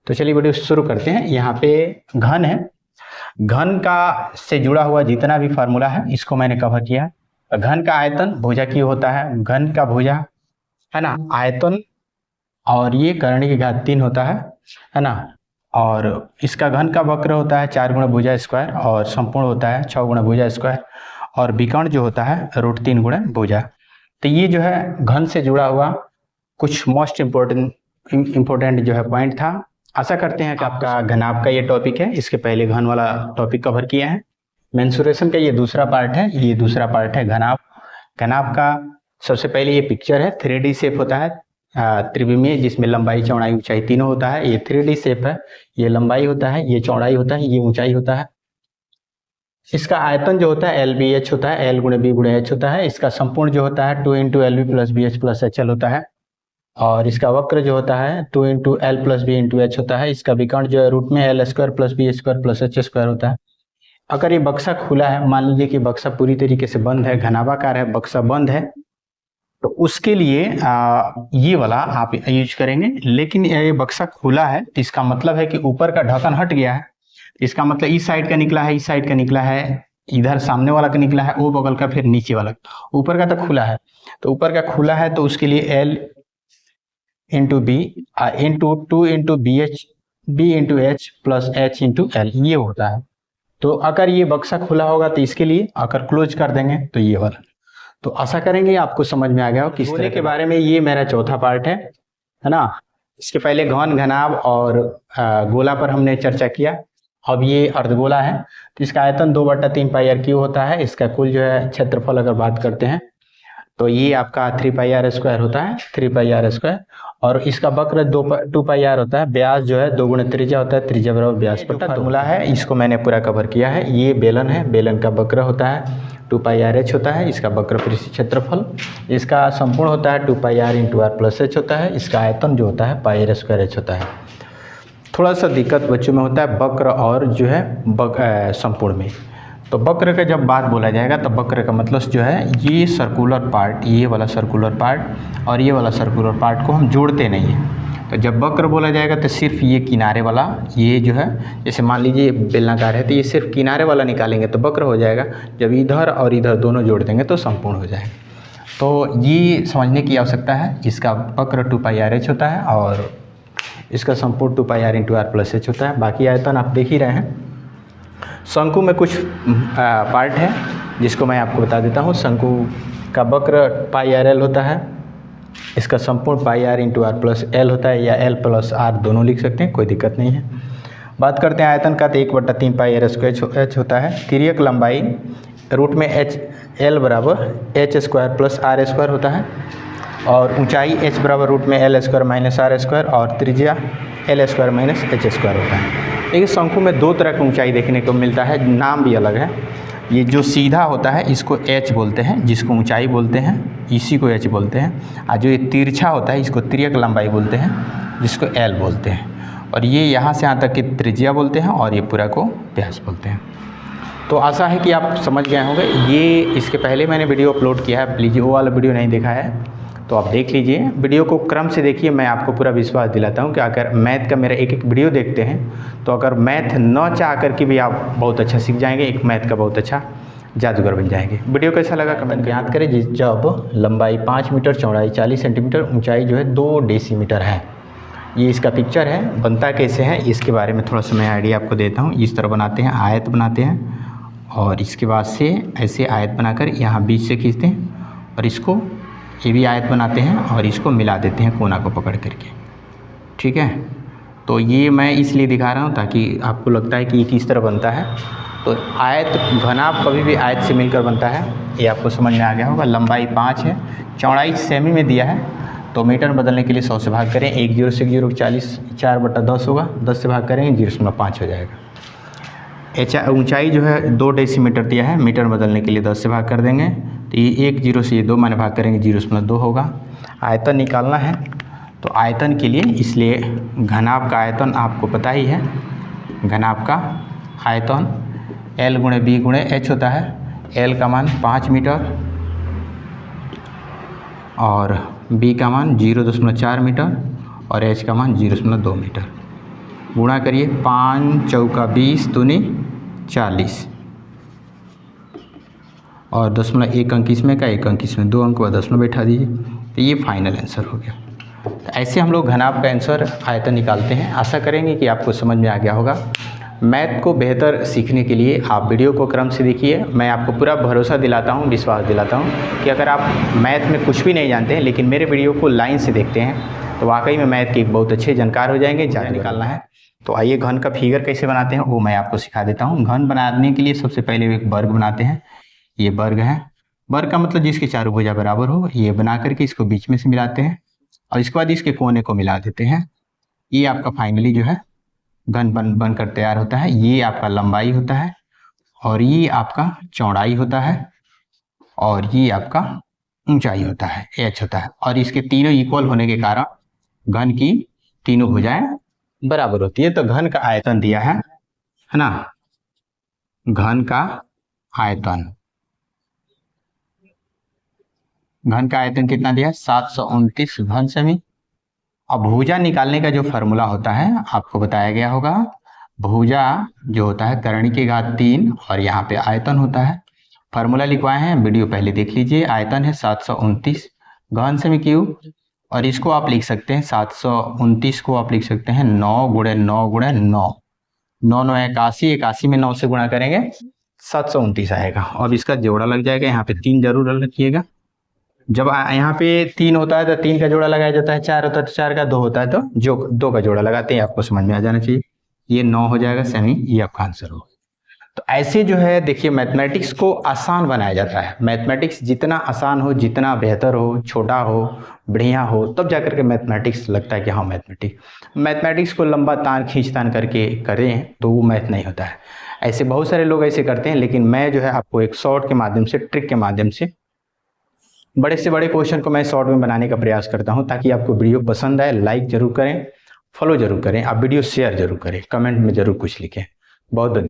तो चलिए वीडियो शुरू करते हैं। यहाँ पे घन है, घन का से जुड़ा हुआ जितना भी फार्मूला है इसको मैंने कवर किया है। घन का आयतन भुजा की होता है, घन का भुजा है ना, आयतन और ये करणी की घात 3 होता है ना। और इसका घन का वक्र होता है 4 गुणा भुजा स्क्वायर और संपूर्ण होता है 6 गुणा भुजा स्क्वायर और विकर्ण जो होता है √3 गुणा भुजा। तो ये जो है घन से जुड़ा हुआ कुछ मोस्ट इम्पोर्टेंट जो है पॉइंट था। आशा करते हैं कि आपका घनाभ का ये टॉपिक है, इसके पहले घन वाला टॉपिक कवर किया है। मेंसुरेशन का ये दूसरा पार्ट है, ये दूसरा पार्ट है घनाभ। घनाभ का सबसे पहले ये पिक्चर है, 3D शेप होता है त्रिविमीय, जिसमें लंबाई चौड़ाई ऊंचाई तीनों होता है। ये 3D शेप है, ये लंबाई होता है, ये चौड़ाई होता है, ये ऊंचाई होता है। इसका आयतन जो होता है LBH होता है, L गुणे B गुणे H होता है। इसका संपूर्ण जो होता है 2 × LB + BH + HL होता है। और इसका वक्र जो होता है 2 × L + B × H होता है। इसका विकर्ण जो है √L² + BH² + H² होता है। अगर ये बक्सा खुला है, मान लीजिए कि बक्सा पूरी तरीके से बंद है, घनाभाकार है, बक्सा बंद है, तो उसके लिए ये वाला आप यूज करेंगे। लेकिन ये बक्सा खुला है तो इसका मतलब है कि ऊपर का ढक्कन हट गया है। इसका मतलब इस साइड का निकला है, इस साइड का निकला है, इधर सामने वाला का निकला है, वो बगल का, फिर नीचे वाला। ऊपर का तो खुला है, तो ऊपर का खुला है तो उसके लिए L × B × 2 × BH B × H + H × L ये होता है। तो अगर ये बक्सा खुला होगा तो इसके लिए, अगर क्लोज कर देंगे तो ये वाला। तो आशा करेंगे आपको समझ में आ गया हो किस तरह के बारे में। ये मेरा चौथा पार्ट है ना। इसके पहले घन, घनाभ और गोला पर हमने चर्चा किया। अब ये अर्धगोला है तो इसका आयतन 2/3 πr³ होता है। इसका कुल जो है क्षेत्रफल अगर बात करते हैं तो ये आपका 3πr² होता है, 3πr²। और इसका वक्र 2πr होता है। व्यास जो है 2 × त्रिज्या होता है, त्रिज्या बराबर व्यास बटा फार्मूला है, इसको मैंने पूरा कवर किया है। ये बेलन है, बेलन का वक्र होता है 2πrh होता है। इसका वक्र पृष्ठ क्षेत्रफल, इसका संपूर्ण होता है 2πr × r + h होता है। इसका आयतन जो होता है πr² होता है। थोड़ा सा दिक्कत बच्चों में होता है वक्र और जो है संपूर्ण में। तो वक्र का जब बात बोला जाएगा तो वक्र का मतलब जो है ये सर्कुलर पार्ट, ये वाला सर्कुलर पार्ट और ये वाला सर्कुलर पार्ट को हम जोड़ते नहीं हैं। तो जब वक्र बोला जाएगा तो सिर्फ ये किनारे वाला, ये जो है जैसे मान लीजिए बेलनाकार है तो ये सिर्फ किनारे वाला निकालेंगे तो वक्र हो जाएगा। जब इधर और इधर दोनों जोड़ देंगे तो संपूर्ण हो जाएगा। तो ये समझने की आवश्यकता है। इसका वक्र 2πrh होता है और इसका संपूर्ण 2πr × r + h होता है। बाकी आयतन आप देख ही रहे हैं। शंकु में कुछ पार्ट है जिसको मैं आपको बता देता हूँ। शंकु का वक्र πrl होता है, इसका संपूर्ण πr × r + l होता है, या l + r दोनों लिख सकते हैं, कोई दिक्कत नहीं है। बात करते हैं आयतन का, तो 1/3 πr² होता है। तिर्यक लंबाई √L बराबर h² + r² होता है और ऊंचाई h बराबर √L² - r² और त्रिज्या L² - h² होता है। देखिए शंकु में दो तरह की ऊंचाई देखने को मिलता है, नाम भी अलग है। ये जो सीधा होता है इसको h बोलते हैं, जिसको ऊंचाई बोलते हैं इसी को h बोलते हैं। और जो ये तिरछा होता है इसको तिर्यक लंबाई बोलते हैं, जिसको L बोलते हैं। और ये यहाँ से यहाँ तक की त्रिज्या बोलते हैं और ये पूरा को व्यास बोलते हैं। तो आशा है कि आप समझ गए होंगे। ये इसके पहले मैंने वीडियो अपलोड किया है, प्लीज़ वो वाला वीडियो नहीं देखा है तो आप देख लीजिए। वीडियो को क्रम से देखिए, मैं आपको पूरा विश्वास दिलाता हूं कि अगर मैथ का मेरा एक वीडियो देखते हैं तो अगर मैथ न चाह कर के भी आप बहुत अच्छा सीख जाएंगे, एक मैथ का बहुत अच्छा जादूगर बन जाएंगे। वीडियो कैसा लगा कमेंट में याद करें। जब लंबाई 5 मीटर, चौड़ाई 40 सेंटीमीटर, ऊँचाई जो है 2 डेसीमीटर है। ये इसका पिक्चर है। बनता कैसे है इसके बारे में थोड़ा सा मैं आइडिया आपको देता हूँ। इस तरह बनाते हैं, आयत बनाते हैं और इसके बाद से ऐसे आयत बनाकर यहाँ बीच से खींचते हैं और इसको ये भी आयत बनाते हैं और इसको मिला देते हैं कोना को पकड़ करके, ठीक है। तो ये मैं इसलिए दिखा रहा हूँ ताकि आपको लगता है कि ये किस तरह बनता है। तो आयत, घनाभ कभी भी आयत से मिलकर बनता है, ये आपको समझ में आ गया होगा। लंबाई 5 है, चौड़ाई सेमी में दिया है तो मीटर में बदलने के लिए 100 से भाग करें। 1 0 से 0 40, 4/10 होगा, 10 से भाग करेंगे 0.5 हो जाएगा। ऊंचाई जो है 2 डेसीमीटर दिया है, मीटर में बदलने के लिए 10 से भाग कर देंगे तो ये 1 0 से 2 मैंने भाग करेंगे 0.2 होगा। आयतन निकालना है तो आयतन के लिए, इसलिए घनाभ का आयतन आपको पता ही है। घनाभ का आयतन L × B × H होता है। L का मान 5 मीटर और B का मान 0.4 मीटर और H का मान 0.2 मीटर। गुणा करिए, 5 चौका 20 दूनी 40 और दशमलव 1 अंक इसमें का 1 अंक इसमें, 2 अंक बाद दशमलव बैठा दीजिए, तो ये फाइनल आंसर हो गया। तो ऐसे हम लोग घनाभ का आंसर आयतन निकालते हैं। आशा करेंगे कि आपको समझ में आ गया होगा। मैथ को बेहतर सीखने के लिए आप वीडियो को क्रम से देखिए। मैं आपको पूरा भरोसा दिलाता हूँ, विश्वास दिलाता हूँ कि अगर आप मैथ में कुछ भी नहीं जानते हैं लेकिन मेरे वीडियो को लाइन से देखते हैं तो वाकई में मैथ के एक बहुत अच्छे जानकार हो जाएंगे। ज़्यादा निकालना है तो आइए घन का फिगर कैसे बनाते हैं वो मैं आपको सिखा देता हूँ। घन बनाने के लिए सबसे पहले एक वर्ग बनाते हैं। ये वर्ग है, वर्ग का मतलब जिसकी चारों भुजा बराबर हो। ये बना करके इसको बीच में से मिलाते हैं और इसके बाद इसके कोने को मिला देते हैं। ये आपका फाइनली जो है घन बनकर तैयार होता है। ये आपका लंबाई होता है और ये आपका चौड़ाई होता है और ये आपका ऊंचाई होता है, h होता है। और इसके तीनों इक्वल होने के कारण घन की तीनों भुजाएं बराबर होती है। तो घन का आयतन दिया है ना, घन का आयतन, घन का आयतन कितना दिया है 729 घन सेमी। अब भुजा निकालने का जो फॉर्मूला होता है आपको बताया गया होगा। भुजा जो होता है करणी की घात 3 और यहाँ पे आयतन होता है। फार्मूला लिखवाए हैं, वीडियो पहले देख लीजिए। आयतन है 729 घन सेमी क्यूब और इसको आप लिख सकते हैं 729 को आप लिख सकते हैं 9 गुणे 9 गुणे 9, 9 9 81, 81 में 9 से गुणा करेंगे 729 आएगा। अब इसका जोड़ा लग जाएगा, यहाँ पे 3 जरूर रखिएगा। जब यहाँ पे 3 होता है तो 3 का जोड़ा लगाया जाता है, 4 होता है तो 4 का, 2 होता है तो जो 2 का जोड़ा लगाते हैं। आपको समझ में आ जाना चाहिए। ये 9 हो जाएगा सेमी, ये आपका आंसर होगा। तो ऐसे जो है देखिए मैथमेटिक्स को आसान बनाया जाता है। मैथमेटिक्स जितना आसान हो, जितना बेहतर हो, छोटा हो, बढ़िया हो, तब जाकर के मैथमेटिक्स लगता है कि हाँ मैथमेटिक्स को लंबा तान खींच तान करके करें तो वो मैथ नहीं होता है। ऐसे बहुत सारे लोग ऐसे करते हैं, लेकिन मैं जो है आपको एक शॉर्ट के माध्यम से, ट्रिक के माध्यम से बड़े से बड़े क्वेश्चन को मैं शॉर्ट में बनाने का प्रयास करता हूं ताकि आपको वीडियो पसंद आए। लाइक जरूर करें, फॉलो जरूर करें, आप वीडियो शेयर जरूर करें, कमेंट में जरूर कुछ लिखें। बहुत